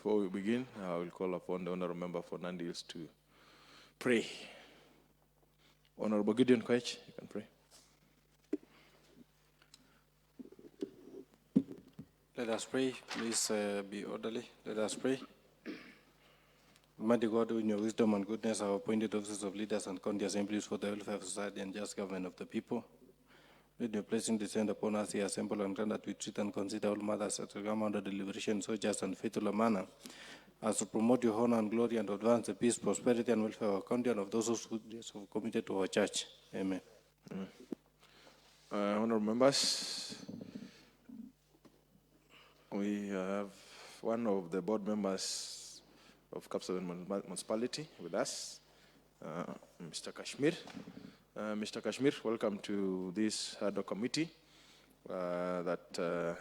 Before we begin, I will call upon the Honorable Member for Nandi to pray. Honorable Gideon Koech, you can pray. Let us pray. Please be orderly. Let us pray. Almighty God, in your wisdom and goodness, have appointed officers of leaders and county assemblies for the welfare of society and just government of the people. Let your blessing descend upon us here assembled and grant that we treat and consider all matters that come under deliberation so just and faithful a manner as to promote your honor and glory and advance the peace, prosperity, and welfare of our country and of those who are committed to our church. Amen. Honorable members, we have one of the board members of Kapsabet Municipality with us, Mr. Kashmir. Mr. Kashmir, welcome to this ad hoc committee that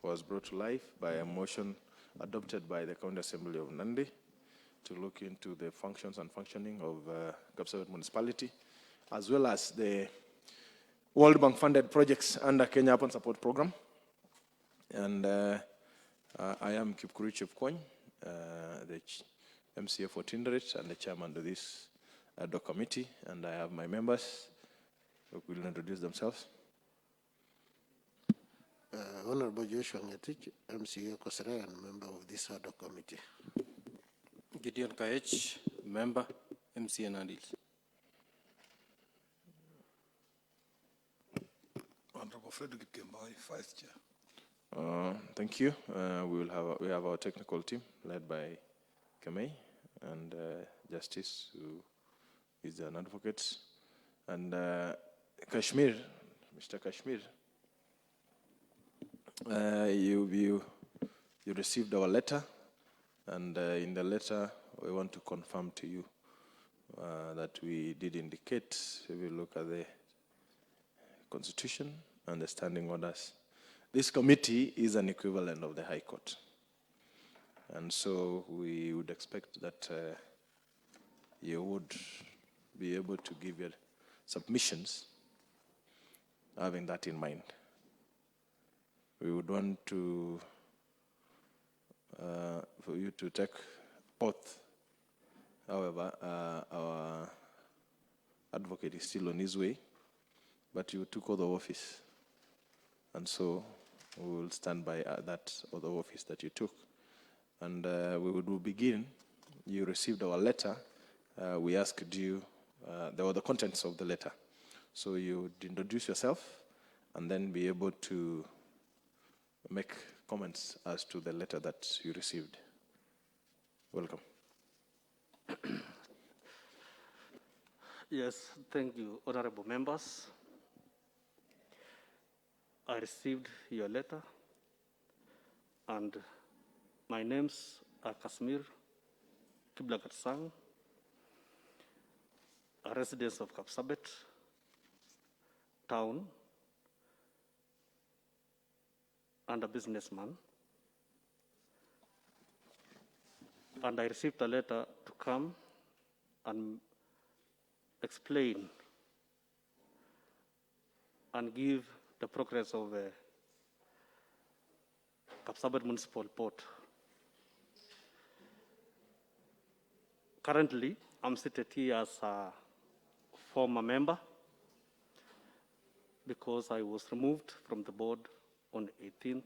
was brought to life by a motion adopted by the County Assembly of Nandi to look into the functions and functioning of Kapsabet Municipality, as well as the World Bank funded projects under Kenya Urban Support Program. And I am Kipkuri Chepkwony, the MCA for Tinderet and the chairman of this ad hoc committee, and I have my members who will introduce themselves. Honorable Joshua Ngetich, MCA Kosere and member of this ad hoc committee. Gideon Koech, member, MCA Nandi. Honorable Frederick Kembai, Vice Chair. Thank you. We have our technical team led by Kamei and Justice, who is an advocate, and Kashmir, Mr. Kashmir. You received our letter, and in the letter we want to confirm to you that we did indicate, if we look at the Constitution and the standing orders, this committee is an equivalent of the High Court. And so we would expect that you would be able to give your submissions having that in mind. We would want to for you to take oath. However, our advocate is still on his way, but you took oath of office. And so we will stand by that oath of office that you took. And we will begin. You received our letter. We asked you, there were the contents of the letter. So you would introduce yourself and then be able to make comments as to the letter that you received. Welcome. Yes, thank you, honorable members. I received your letter, and my names are Kashmir Kiblagatsang, a resident of Kapsabet town, and a businessman. And I received a letter to come and explain and give the progress of Kapsabet Municipal Port. Currently, I'm seated here as a former member because I was removed from the board on 18th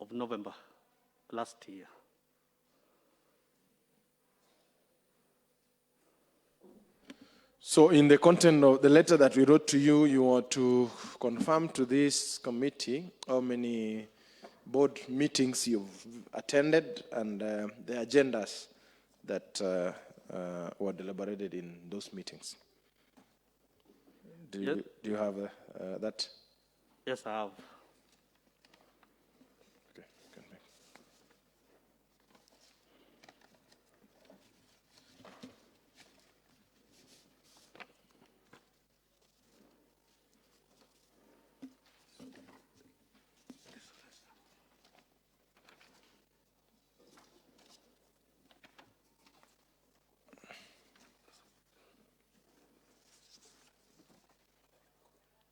of November last year. So in the content of the letter that we wrote to you, you want to confirm to this committee how many board meetings you've attended and the agendas that were deliberated in those meetings. Do you have that? Yes, I have. Okay, can make.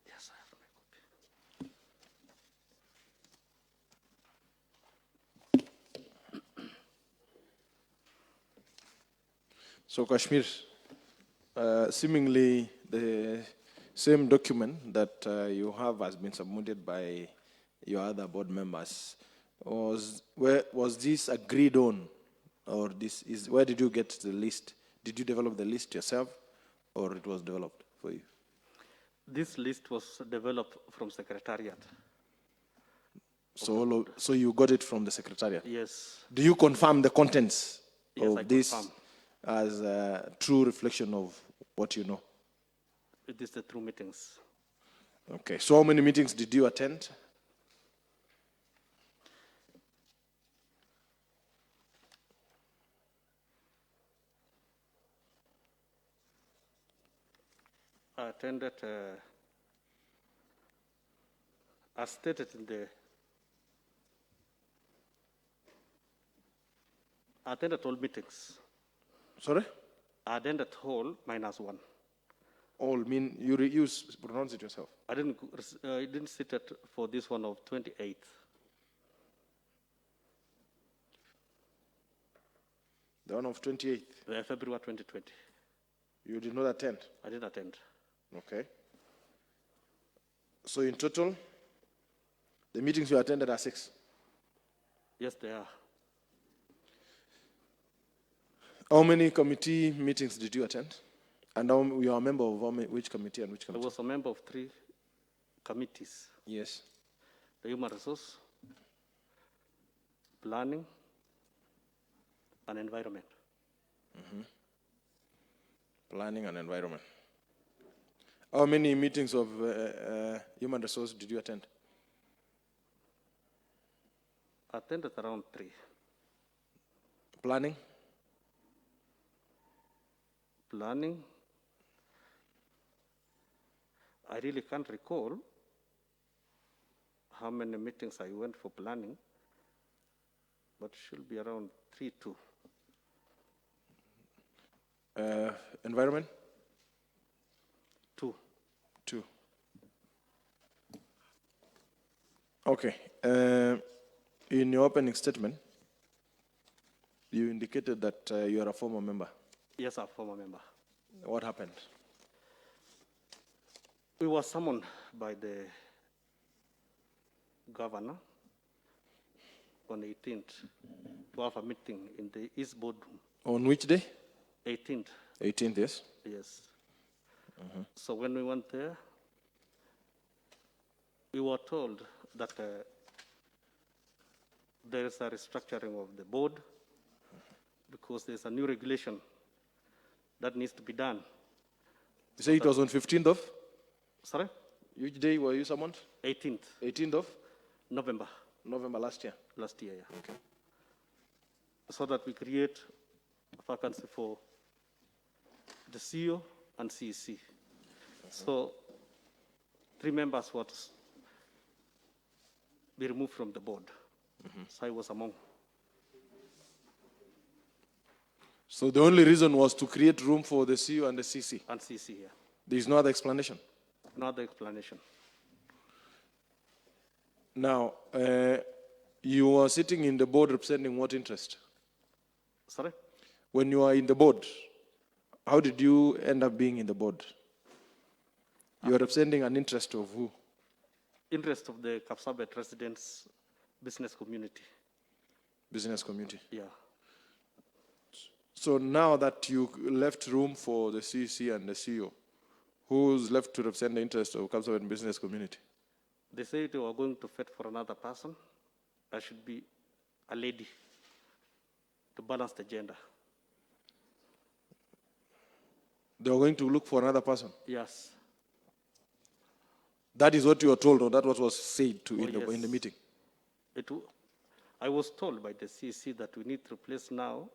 Yes, I have my copy. So Kashmir, seemingly the same document that you have has been submitted by your other board members. Was this agreed on, or where did you get the list? Did you develop the list yourself, or it was developed for you? This list was developed from Secretariat. So you got it from the Secretariat? Yes. Do you confirm the contents Yes, I of this confirm. as a true reflection of what you know? It is the true meetings. Okay, so how many meetings did you attend? I attended, as stated in the, I attended all meetings. Sorry? I attended all minus one. All mean you pronounce it yourself. I didn't sit at for this one of 28th. The one of 28th. February 2020. You did not attend. I didn't attend. Okay. So in total, the meetings you attended are 6. Yes, they are. How many committee meetings did you attend? And you are a member of which committee and which I committee? was a member of 3 committees: Yes. the Human Resource, Planning, and Environment. Planning and environment. How many meetings of human resource did you attend? I attended around 3. Planning? Planning, I really can't recall how many meetings I went for planning, but should be around 3, 2. Environment? 2. 2. Okay. In your opening statement, you indicated that you are a former member. Yes, I'm a former member. What happened? We were summoned by the governor on 18th to have a meeting in the East Boardroom. On which day? 18th, 18th, yes. yes. So when we went there, we were told that there is a restructuring of the board because there's a new regulation that needs to be done. You say it was on 15th of? Sorry? Which day were you summoned? 18th 18th of November November last year. last year, yeah. Okay. So that we create a vacancy for the CEO and CEC. So 3 members were to be removed from the board. So I was among. So the only reason was to create room for the CEO and the CC. And CEC, yeah. There is no other explanation. No other explanation. Now, you are sitting in the board representing what interest? Sorry? When you are in the board, how did you end up being in the board? You are representing an interest of who? Interest of the Kapsabet residents business community. Business community. Yeah. So now that you left room for the CC and the CEO, who's left to represent the interest of Kapsabet business community? They say they were going to fit for another person. I should be a lady to balance the gender. They were going to look for another person. Yes. That is what you were told, or that was said to in yes. the meeting? I was told by the CC that we need to replace now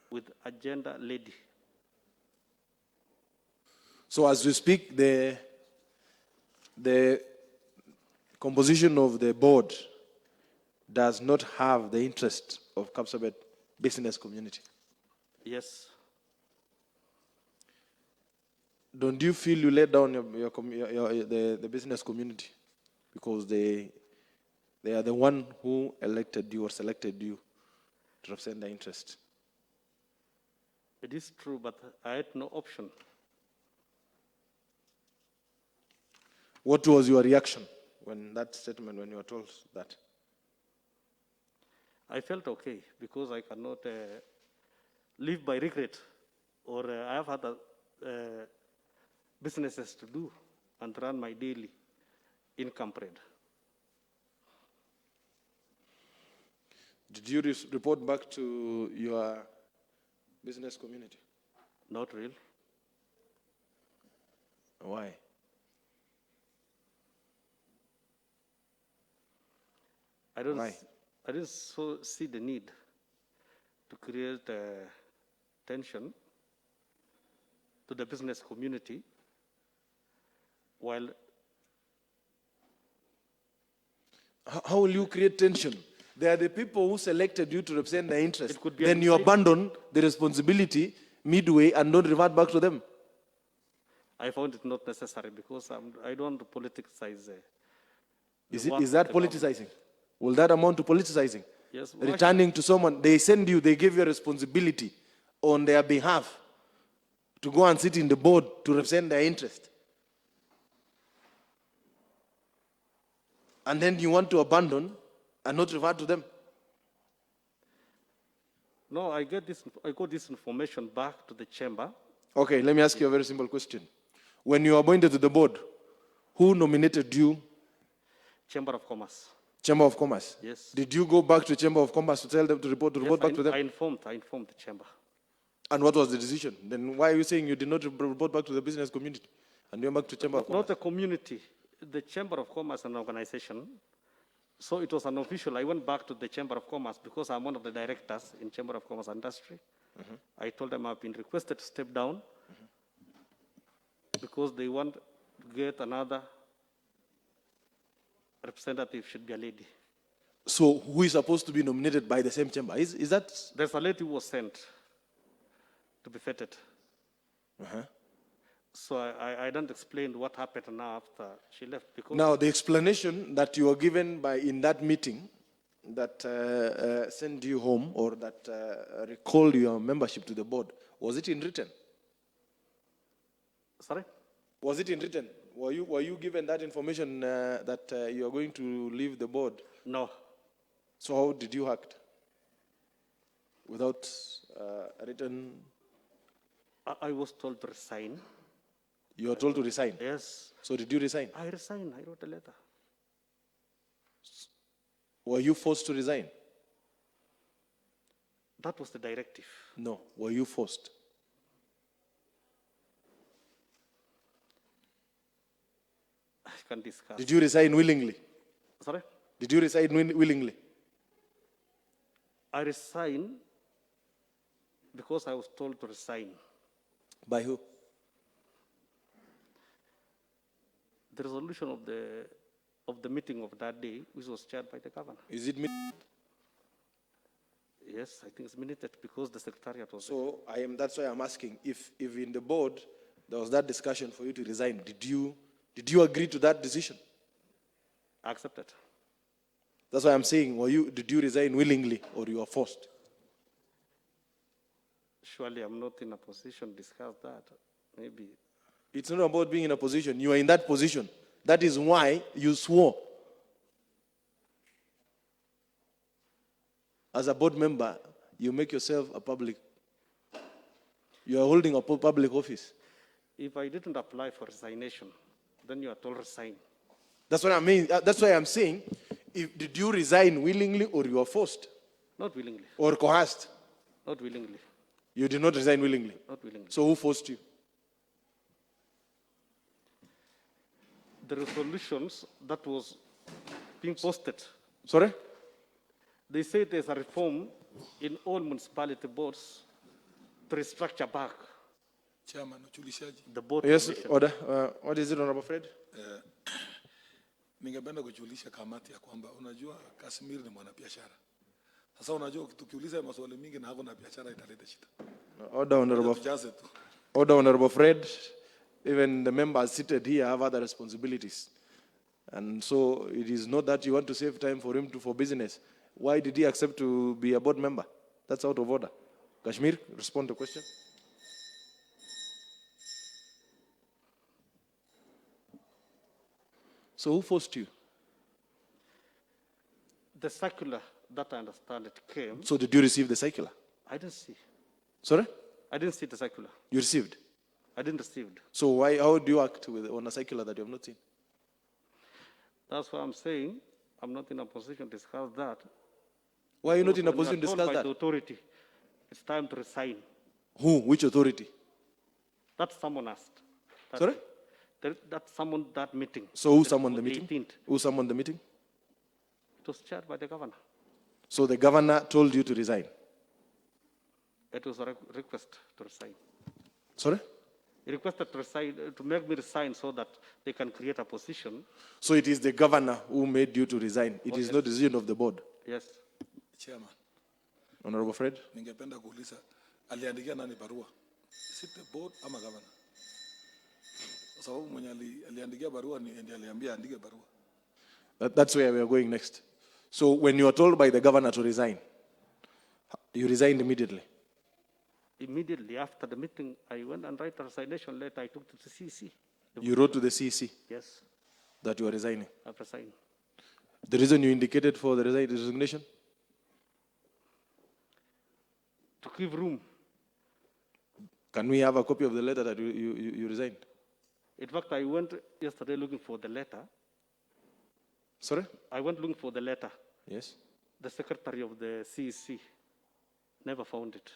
with a gender lady. So as we speak, the composition of the board does not have the interest of Kapsabet business community. Yes. Don't you feel you let down the business community because they are the one who elected you or selected you to represent their interest? It is true, but I had no option. What was your reaction when that statement, when you were told that? I felt okay because I cannot live by regret, or I have other businesses to do and run my daily income bread. Did you report back to your business community? Not really. Why? I don't. Why? I didn't see the need to create tension to the business community while. How will you create tension? They are the people who selected you to represent their interest. It could be Then you abandon the responsibility midway and don't revert back to them. I found it not necessary because I don't want to politicize. Is that politicizing? Will that amount to politicizing? Yes. Returning to someone, they send you, they give you a responsibility on their behalf to go and sit in the board to represent their interest. And then you want to abandon and not revert to them. No, I got this information back to the chamber. Okay, let me ask you a very simple question. When you were appointed to the board, who nominated you? Chamber of Commerce. Chamber of Commerce? Yes. Did you go back to Chamber of Commerce to tell them to report back to them? I informed the chamber. And what was the decision? Then why are you saying you did not report back to the business community and you went back to Chamber of Commerce? Not the community, the Chamber of Commerce and organization. So it was unofficial. I went back to the Chamber of Commerce because I'm one of the directors in Chamber of Commerce Industry. I told them I've been requested to step down because they want to get another representative, should be a lady. So who is supposed to be nominated by the same chamber? Is that? There's a lady who was sent to be vetted. So I don't explain what happened now after she left. Because Now, the explanation that you were given in that meeting that sent you home or that recalled your membership to the board, was it in written? Sorry? Was it in written? Were you given that information that you are going to leave the board? No. So how did you act? Without a written... I was told to resign. You were told to resign? Yes. So did you resign? I resigned. I wrote a letter. Were you forced to resign? That was the directive. No. Were you forced? I can discuss. Did you resign willingly? Sorry? Did you resign willingly? I resigned because I was told to resign. By who? The resolution of the meeting of that day, which was chaired by the governor. Is it me? Yes, I think it's minuted because the secretariat was. So that's why I'm asking if in the board there was that discussion for you to resign, did you agree to that decision? I accepted. That's why I'm saying, did you resign willingly or you were forced? Surely I'm not in a position to discuss that. Maybe. It's not about being in a position. You are in that position. That is why you swore. As a board member, you make yourself a public. You are holding a public office. If I didn't apply for resignation, then you are told resign. That's what I mean. That's why I'm saying, did you resign willingly or you were forced? Not willingly. Or coerced? Not willingly. You did not resign willingly? Not willingly. So who forced you? The resolutions that was being posted. Sorry? They say there's a reform in all municipality boards to restructure back Chairman, uchulishaji. the board. Yes, position. order. What is it, Honorable Fred? Ningependa kujulisha kamati ya kwamba unajua Kashmir ni mwanabiashara. Sasa unajua tukiuliza maswali mingi na hakuna biashara italeta shida. Order, Honorable. Tujaze tu. Order, Honorable Fred. Even the members seated here have other responsibilities. And so it is not that you want to save time for him for business. Why did he accept to be a board member? That's out of order. Kashmir, respond to the question. So who forced you? The circular, that I understand it came, So did you receive the circular? I didn't see. Sorry? I didn't see the circular. You received? I didn't receive it. So how do you act on a circular that you have not seen? That's why I'm saying I'm not in a position to discuss that. Why are you not in a When you are position to told discuss by that? the authority, it's time to resign. Who? Which authority? That someone asked. Sorry? That someone, that meeting. So who summoned the meeting? 18th. Who summoned the meeting? It was chaired by the governor. So the governor told you to resign? It was a request to resign. Sorry? He requested to resign, to make me resign so that they can create a position. So it is the governor who made you to resign. It is yes. not the decision of the board. Yes. Chairman, Honorable Fred? ningependa kuuliza aliandikia nani barua? Is it the board ama governor? Kwa sababu mwenye aliandikia barua ndiye aliambia andike barua. That's where we are going next. So when you are told by the governor to resign, you resigned immediately? Immediately after the meeting, I went and wrote a resignation letter. I took to the CC. You wrote to the CEC Yes, that you are resigning? I've resigned. The reason you indicated for the resignation? To give room. Can we have a copy of the letter that you resigned? In fact, I went yesterday looking for the letter. Sorry? I went looking for the letter. Yes. The secretary of the CEC never found it.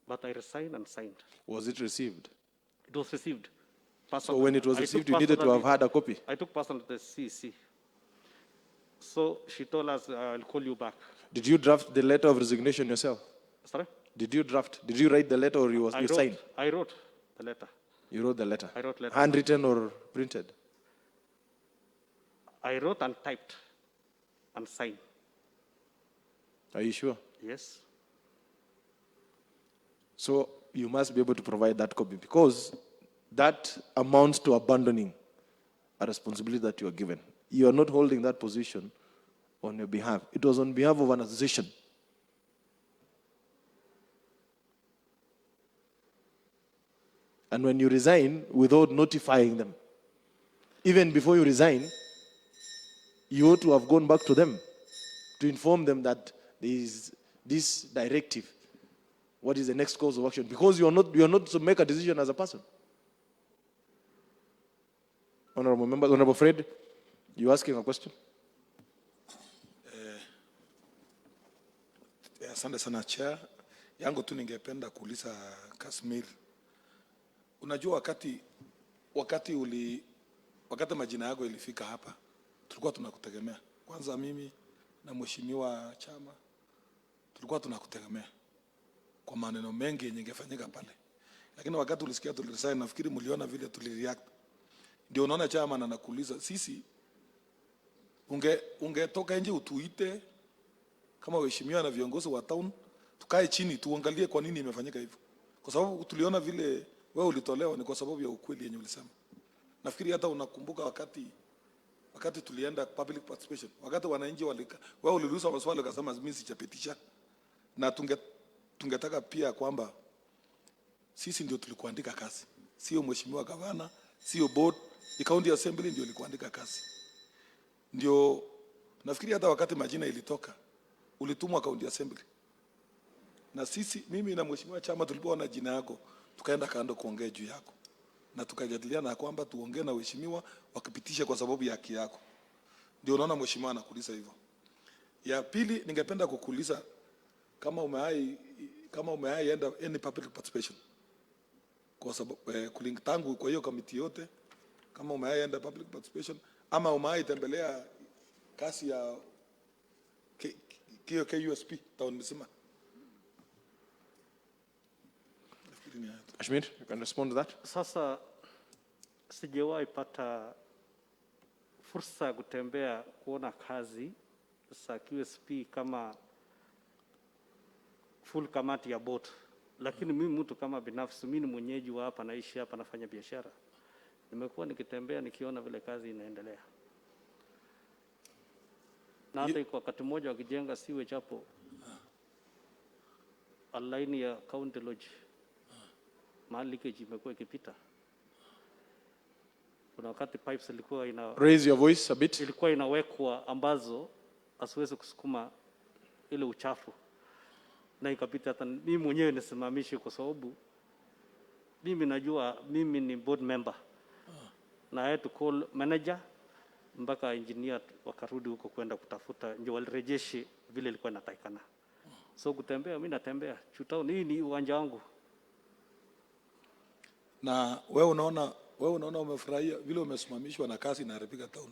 But I resigned and signed. Was it received? It was received. So when it was received, you needed to have had a copy? I took personally to the CEC. So she told us, I'll call you back. Did you draft the letter of resignation yourself? Sorry? Did you write the letter or you signed? I wrote the letter. You wrote the letter? I wrote letter. Handwritten or printed? I wrote and typed and signed. Are you sure? Yes. So you must be able to provide that copy because that amounts to abandoning a responsibility that you are given. You are not holding that position on your behalf. It was on behalf of an association. And when you resign without notifying them, even before you resign, you ought to have gone back to them to inform them that there is this directive. What is the next course of action? Because you are not to make a decision as a person. Honorable member, Honorable Fred, you asking a question? Asante sana chair. Yangu tu ningependa kuuliza Kashmir. Unajua wakati majina yako ilifika hapa, tulikuwa tunakutegemea. Kwanza mimi na mheshimiwa chama tulikuwa tunakutegemea kwa maneno mengi yenye ingefanyika pale. Lakini wakati ulisikia tuliresign, nafikiri mliona vile tulireact. Ndio unaona chama na nakuuliza sisi ungetoka nje utuite kama waheshimiwa na viongozi wa town, tukae chini tuangalie kwa nini imefanyika hivyo. Kwa sababu tuliona vile wewe ulitolewa ni kwa sababu ya ukweli yenye ulisema. Nafikiri hata unakumbuka wakati tulienda public participation, wakati wananchi wewe uliruhusu maswali ukasema mimi sichapitisha. Na tungetaka pia kwamba sisi ndio tulikuandika kazi. Sio mheshimiwa gavana, sio board, ni county assembly ndio ilikuandika kazi. Ndio nafikiri hata wakati majina ilitoka ulitumwa county assembly. Na sisi mimi na mheshimiwa chama tulipoona jina yako tukaenda kando kuongea juu yako. Na tukajadiliana kwamba tuongee na waheshimiwa wakipitisha kwa sababu ya haki yako. Ndio unaona mheshimiwa anakuuliza hivyo. Ya pili ningependa kukuuliza kama umewahi enda any public participation. Kwa sababu tangu kwa hiyo committee yote kama umewahi enda public participation ama umewahi tembelea kasi ya KUSP town mzima. Kashmir, you can respond to that. Sasa sijawahi pata fursa ya kutembea kuona kazi za QSP kama full kamati ya board. Lakini mimi mtu kama binafsi, mimi ni mwenyeji wa hapa, naishi hapa, nafanya biashara. Nimekuwa nikitembea nikiona vile kazi inaendelea. Na hata kwa wakati mmoja wakijenga siwe chapo line ya county lodge. Mahali leakage imekuwa ikipita. Kuna wakati pipes Raise your voice a bit. ilikuwa inawekwa ambazo asiwezi kusukuma ile uchafu, na ikapita hata mimi mwenyewe nisimamishe, kwa sababu mimi najua mimi ni board member na I had to call manager mpaka engineer wakarudi huko kwenda kutafuta ndio walirejeshe vile ilikuwa inatakikana. So kutembea, mimi natembea chutao, ni uwanja wangu. Na wewe unaona umefurahia vile umesimamishwa na kazi inaharibika town.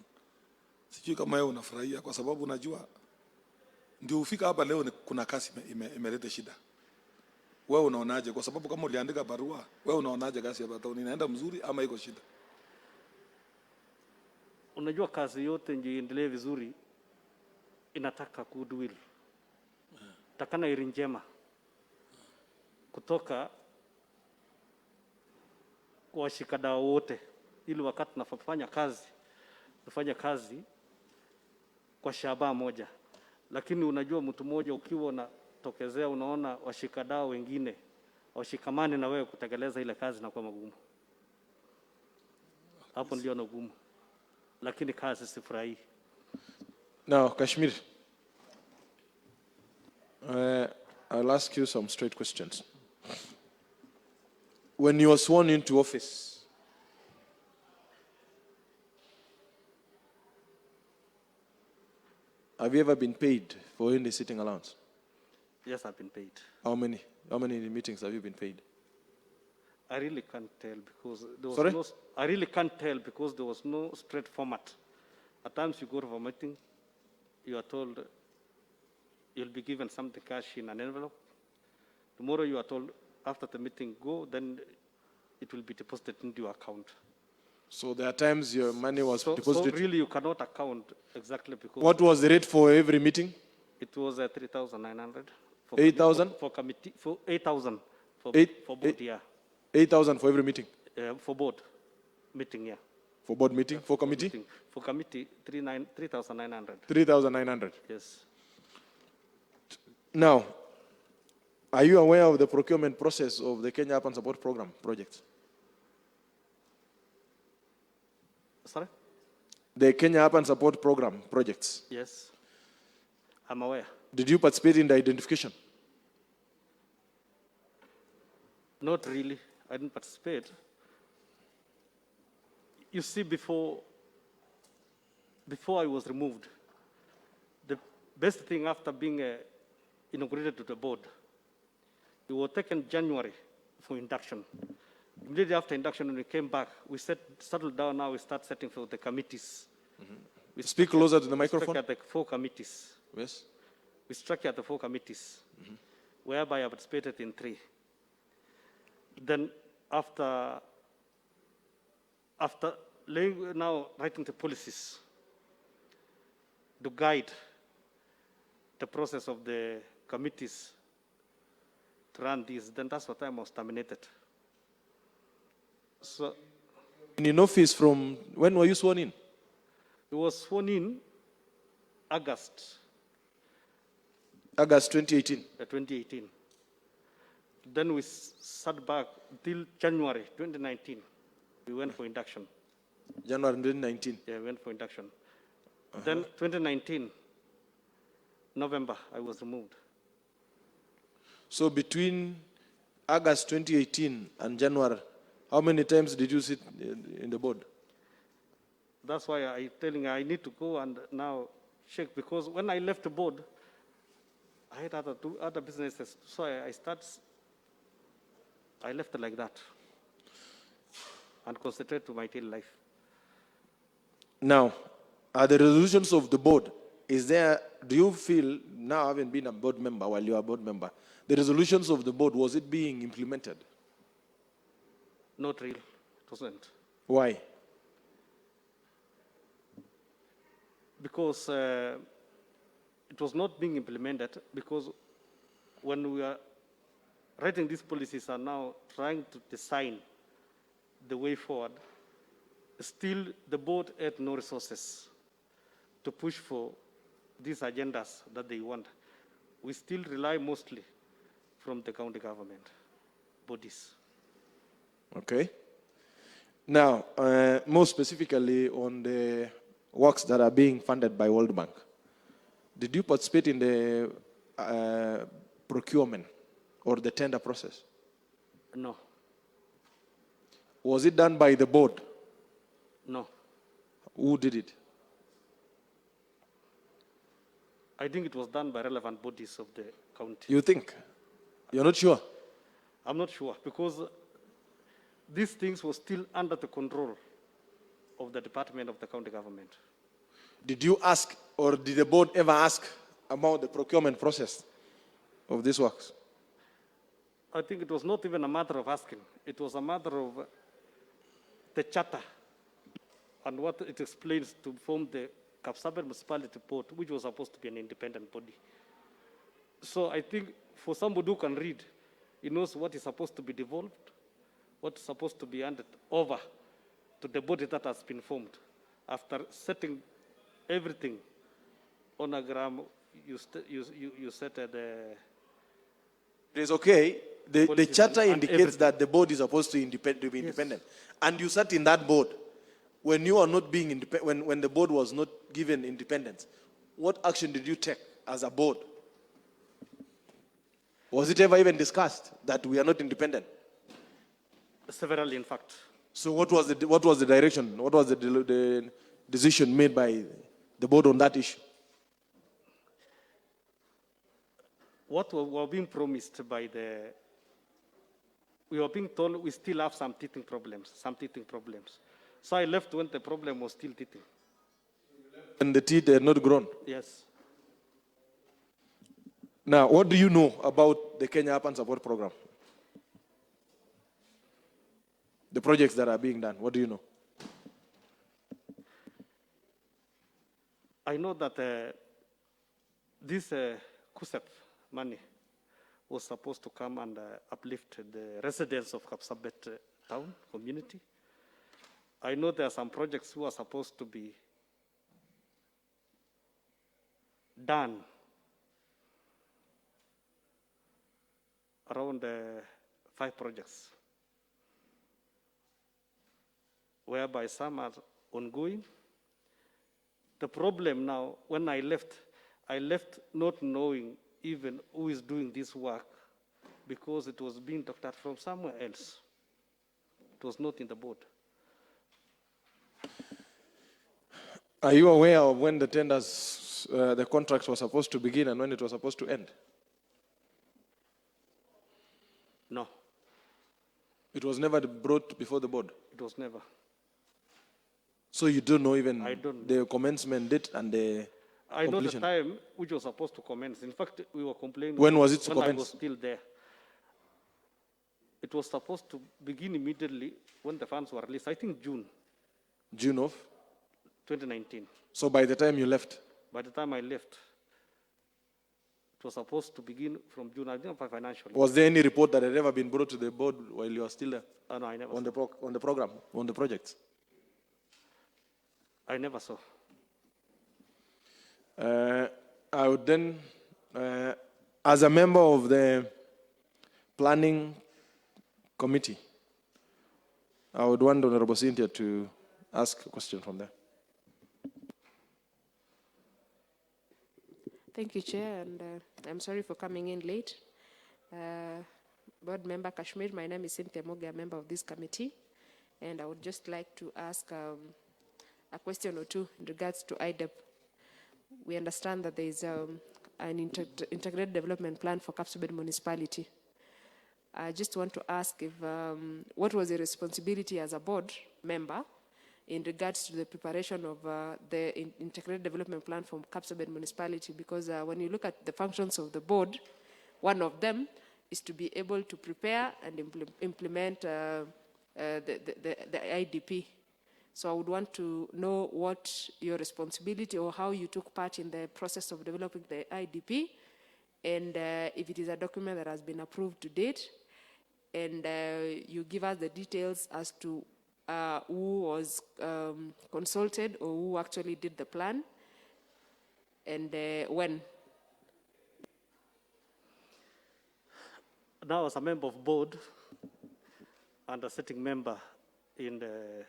Sijui kama wewe unafurahia, kwa sababu unajua ndio ufika hapa leo kuna kazi imeleta shida. Wewe unaonaje? Kwa sababu kama uliandika barua, wewe unaonaje kazi hapa town inaenda mzuri ama iko shida? Unajua kazi yote nje iendelee vizuri inataka goodwill. Takana iri njema kutoka kwa washikadau wote, ili wakati tunafanya kazi tufanye kazi kwa shabaha moja. Lakini unajua mtu mmoja ukiwa unatokezea unaona washikadau wengine washikamane na wewe kutekeleza ile kazi na kwa magumu, hapo ndio na gumu, lakini kazi sifurahi. Now, Kashmir, I'll ask you some straight questions. When you were sworn into office, have you ever been paid for any sitting allowance? Yes, I've been paid. How many? How many meetings have you been paid? I really can't tell because there was Sorry? no. I really can't tell because there was no straight format. At times you go to a meeting, you are told you'll be given something cash in an envelope. Tomorrow you are told after the meeting go, then it will be deposited into your account. So there are times your money was So deposited. really you cannot account exactly because What was the rate for every meeting? it was 3,900. 8,000? For committee, for 8,000 for board, eight- yeah. 8,000 for every meeting? For board meeting, yeah. For board meeting? For committee? Meeting. For committee, 3,900. 3,900. Yes. Now, are you aware of the procurement process of the Kenya Urban Support Program project? Sorry? The Kenya Urban Support Program projects. Yes. I'm aware. Did you participate in the identification? Not really. I didn't participate. You see, before I was removed, the best thing after being inaugurated to the board, we were taken January for induction. Immediately after induction, when we came back, we settled down now, we start setting for the committees. We Speak closer to the We microphone. struck at the 4 committees. Yes. We struck at the 4 committees, whereby I participated in 3. Then after now writing the policies to guide the process of the committees to run this, then that's what I was terminated. So In office from, when were you sworn in? it was sworn in August August 2018. 2018. Then we sat back till January 2019. We went for induction. January 2019. Yeah, we went for induction. Then 2019, November, I was removed. So between August 2018 and January, how many times did you sit in the board? That's why I'm telling you, I need to go and now check, because when I left the board, I had other businesses. So I left it like that and concentrate to my daily life. Now, are the resolutions of the board, do you feel, now having been a board member while you are a board member, the resolutions of the board, was it being implemented? Not real, it wasn't. Why? Because it was not being implemented, because when we are writing these policies and now trying to design the way forward, still the board had no resources to push for these agendas that they want. We still rely mostly from the county government bodies. Okay. Now, more specifically on the works that are being funded by World Bank, did you participate in the procurement or the tender process? No, Was it done by the board? no. Who did it? I think it was done by relevant bodies of the county. You think? You're not sure? I'm not sure, because these things were still under the control of the department of the county government. Did you ask, or did the board ever ask about the procurement process of these works? I think it was not even a matter of asking. It was a matter of the charter and what it explains to form the Kapsabet Municipality Board, which was supposed to be an independent body. So I think for somebody who can read, he knows what is supposed to be devolved, what is supposed to be handed over to the body that has been formed. After setting everything on a gram, you set the... It is okay. The Policies charter and indicates everything. that the board is supposed to be independent. And you sat in that board when you are not being independent, when the board was not given independence. What action did you take as a board? Was it ever even discussed that we are not independent? Several, in fact. So what was the direction? What was the decision made by the board on that issue? What we were being promised by the... We were being told we still have some teething problems. So I left when the problem was still teething. And the teeth had not grown. Yes. Now, what do you know about the Kenya Urban Support Program? The projects that are being done, what do you know? I know that this KUSEP money was supposed to come and uplift the residents of Kapsabet town community. I know there are some projects who are supposed to be done around 5 projects, whereby some are ongoing. The problem now, when I left not knowing even who is doing this work, because it was being doctored from somewhere else. It was not in the board. Are you aware of when the tenders, the contracts were supposed to begin and when it was supposed to end? No, It was never brought before the board. it was never. So you don't know even I don't the commencement date and the I know the completion. time which was supposed to commence. In fact, we were complaining. When was it to when I commence? was still there. It was supposed to begin immediately when the funds were released. I think June June of? 2019. So by the time you left, By the time I left, it was supposed to begin from June. I didn't have financial. was there any report that had ever been brought to the board while you were still there? No, I never On saw. the program, on the projects? I never saw. I would then, as a member of the planning committee, I would want Honorable Cynthia to ask a question from there. Thank you, Chair, and I'm sorry for coming in late. Board Member Kashmir, my name is Cynthia Moga, a member of this committee, and I would just like to ask a question or two in regards to IDEP. We understand that there is an integrated development plan for Kapsabet municipality. I just want to ask if what was the responsibility as a board member in regards to the preparation of the integrated development plan for Kapsabet municipality, because when you look at the functions of the board, one of them is to be able to prepare and implement the IDP. So I would want to know what your responsibility or how you took part in the process of developing the IDP, and if it is a document that has been approved to date, and you give us the details as to who was consulted or who actually did the plan, and when. Now, as a member of board and a sitting member in the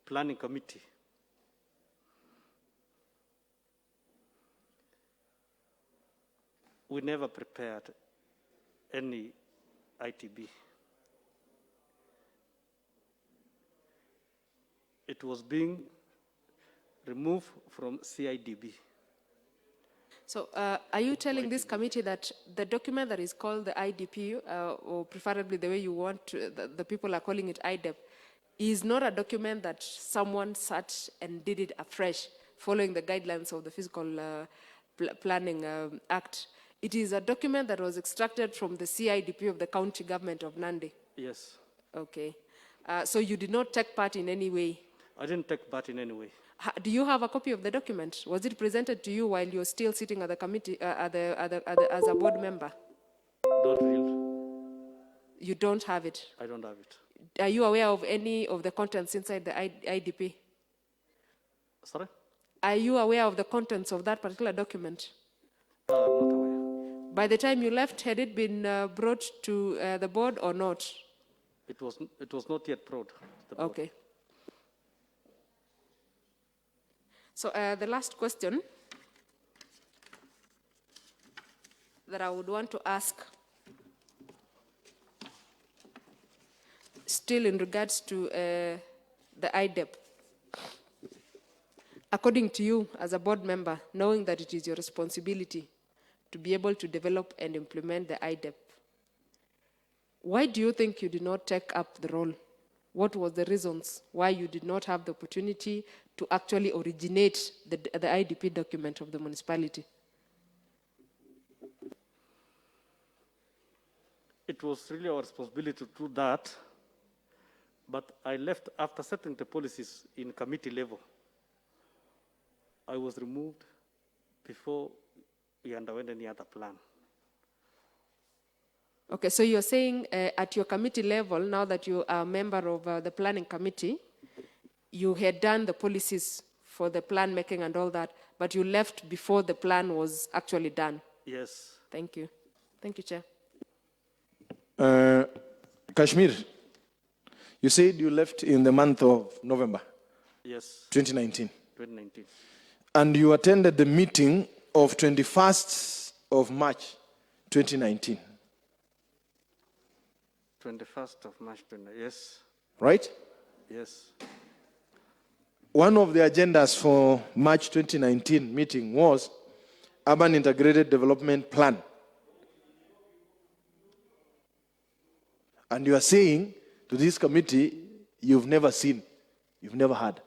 planning committee, we never prepared any ITB. It was being removed from CIDB. So are you telling this committee that the document that is called the IDP, or preferably the way you want to, the people are calling it IDEP, is not a document that someone sat and did it afresh, following the guidelines of the Physical Planning Act? It is a document that was extracted from the CIDP of the county government of Nandi. Yes. Okay. So you did not take part in any way? I didn't take part in any way. Do you have a copy of the document? Was it presented to you while you're still sitting at the committee, as a board member? Not real. You don't have it? I don't have it. Are you aware of any of the contents inside the IDP? Sorry? Are you aware of the contents of that particular document? I'm not aware. By the time you left, had it been brought to the board or not? It was not yet brought to the board. Okay. So the last question that I would want to ask, still in regards to the IDEP, according to you as a board member, knowing that it is your responsibility to be able to develop and implement the IDEP, why do you think you did not take up the role? What was the reasons why you did not have the opportunity to actually originate the IDP document of the municipality? It was really our responsibility to do that, but I left after setting the policies in committee level. I was removed before we underwent any other plan. Okay, so you're saying at your committee level, now that you are a member of the planning committee, you had done the policies for the plan making and all that, but you left before the plan was actually done. Yes. Thank you. Thank you, Chair. Kashmir, you said you left in the month of November Yes. 2019. 2019. And you attended the meeting of 21st of March 2019. 21st of March, yes. Right? Yes. One of the agendas for March 2019 meeting was Urban Integrated Development Plan. And you are saying to this committee, you've never seen, you've never heard.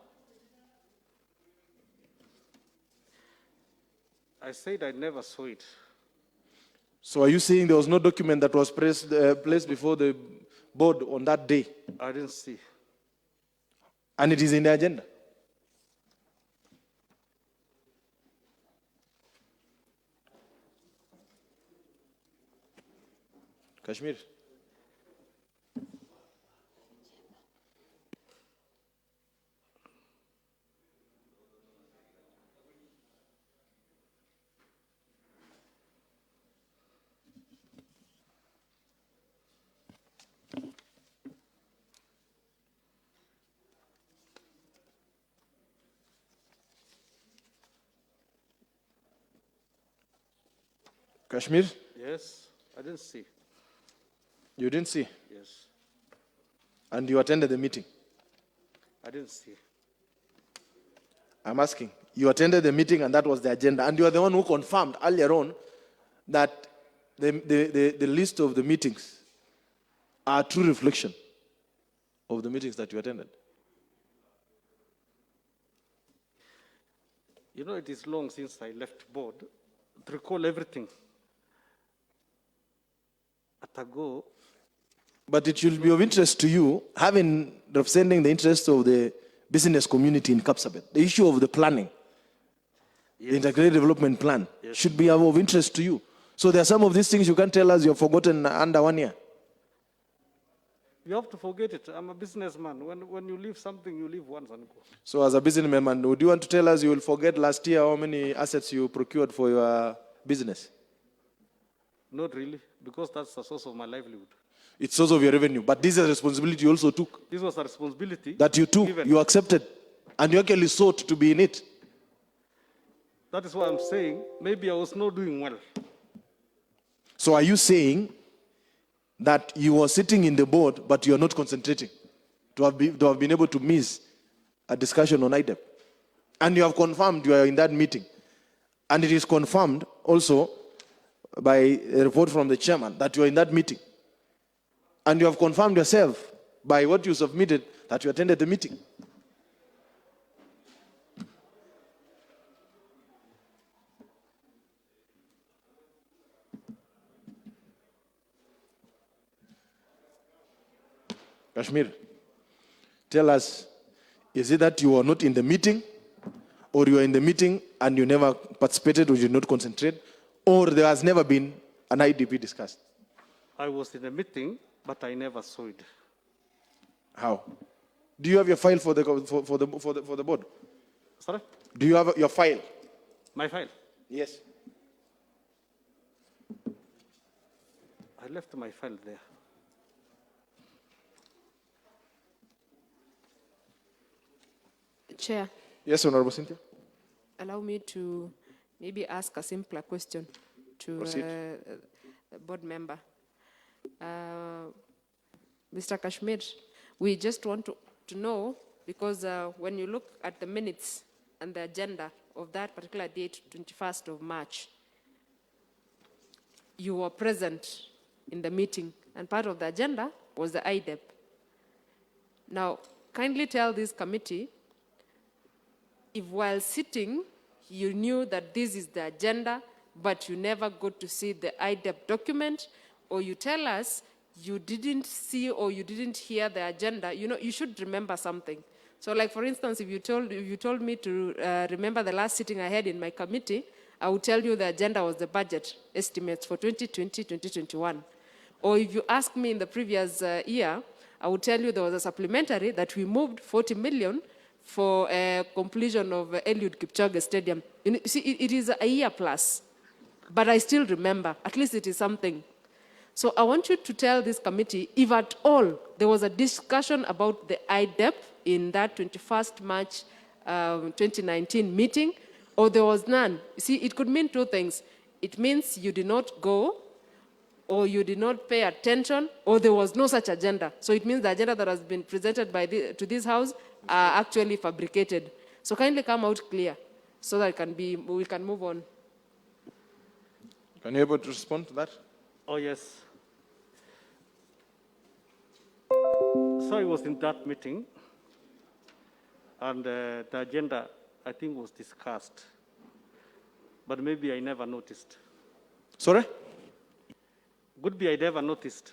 I said I never saw it. So are you saying there was no document that was placed before the board on that day? I didn't see. And it is in the agenda? Kashmir. Kashmir, Yes, I didn't see. you didn't see, Yes, and you attended the meeting. I didn't see. I'm asking, you attended the meeting and that was the agenda, and you are the one who confirmed earlier on that the list of the meetings are a true reflection of the meetings that you attended. You know, it is long since I left board. To recall everything. At a go, But it should be of interest to you, having representing the interests of the business community in Kapsabet, the issue of the planning, the integrated development plan, should be of interest to you. So there are some of these things you can't tell us you've forgotten under 1 year. you have to forget it. I'm a businessman. When you leave something, you leave once and go. So as a businessman, would you want to tell us you will forget last year how many assets you procured for your business? Not really, because that's the source of my livelihood. It's source of your revenue. But this is a responsibility you also took. This was a responsibility That you took, given. you accepted, and you actually sought to be in it. That is why I'm saying maybe I was not doing well. So are you saying that you were sitting in the board, but you are not concentrating to have been able to miss a discussion on IDEP? And you have confirmed you are in that meeting. And it is confirmed also by a report from the chairman that you are in that meeting. And you have confirmed yourself by what you submitted that you attended the meeting. Kashmir, tell us, is it that you were not in the meeting, or you were in the meeting and you never participated or you did not concentrate, or there has never been an IDP discussed? I was in a meeting, but I never saw it. How? Do you have your file for the board? Sorry? Do you have your file? My file? Yes. I left my file there. Chair, Yes, Honorable Cynthia. allow me to maybe ask a simpler question to Proceed. a board member. Mr. Kashmir, we just want to know, because when you look at the minutes and the agenda of that particular date, 21st of March, you were present in the meeting, and part of the agenda was the IDEP. Now, kindly tell this committee, if while sitting, you knew that this is the agenda, but you never got to see the IDEP document, or you tell us you didn't see or you didn't hear the agenda, you know, you should remember something. So like, for instance, if you told me to remember the last sitting I had in my committee, I would tell you the agenda was the budget estimates for 2020, 2021. Or if you ask me in the previous year, I would tell you there was a supplementary that we moved 40 million for completion of Eliud Kipchoge Stadium. You see, it is a year plus, but I still remember. At least it is something. So I want you to tell this committee, if at all there was a discussion about the IDEP in that 21st March 2019 meeting, or there was none. See, it could mean two things. It means you did not go, or you did not pay attention, or there was no such agenda. So it means the agenda that has been presented to this House are actually fabricated. So kindly come out clear so that we can move on. Can you able to respond to that? Oh, yes. So I was in that meeting, and the agenda, I think, was discussed, but maybe I never noticed. Sorry? Could be I never noticed.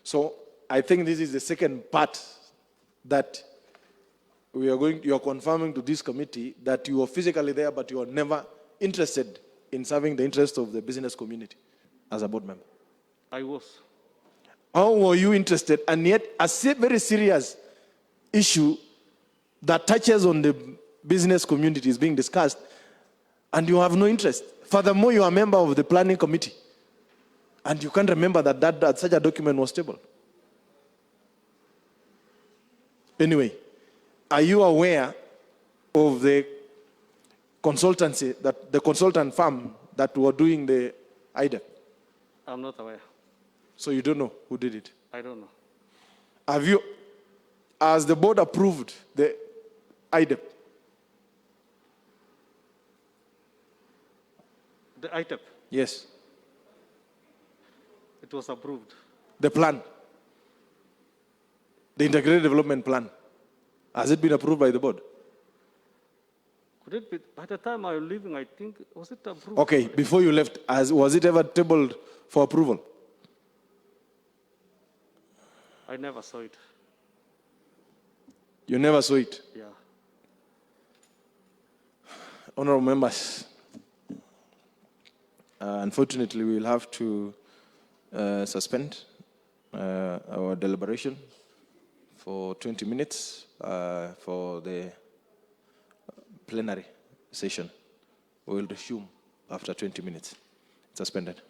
So I think this is the second part that you are confirming to this committee that you were physically there, but you are never interested in serving the interest of the business community as a board member. I was. How were you interested? And yet a very serious issue that touches on the business community is being discussed, and you have no interest. Furthermore, you are a member of the planning committee, and you can't remember that such a document was tabled. Anyway, are you aware of the consultancy, that the consultant firm that were doing the IDEP? I'm not aware. So you don't know who did it? I don't know. Have you, has the board approved the IDEP? The ITEP, Yes. it was approved. The plan, the integrated development plan, has it been approved by the board? Could it be, by the time I was leaving, I think, was it approved? Okay, before you left, was it ever tabled for approval? I never saw it. You never saw it? Yeah. Honorable members, unfortunately, we will have to suspend our deliberation for 20 minutes for the plenary session. We will resume after 20 minutes. Suspended.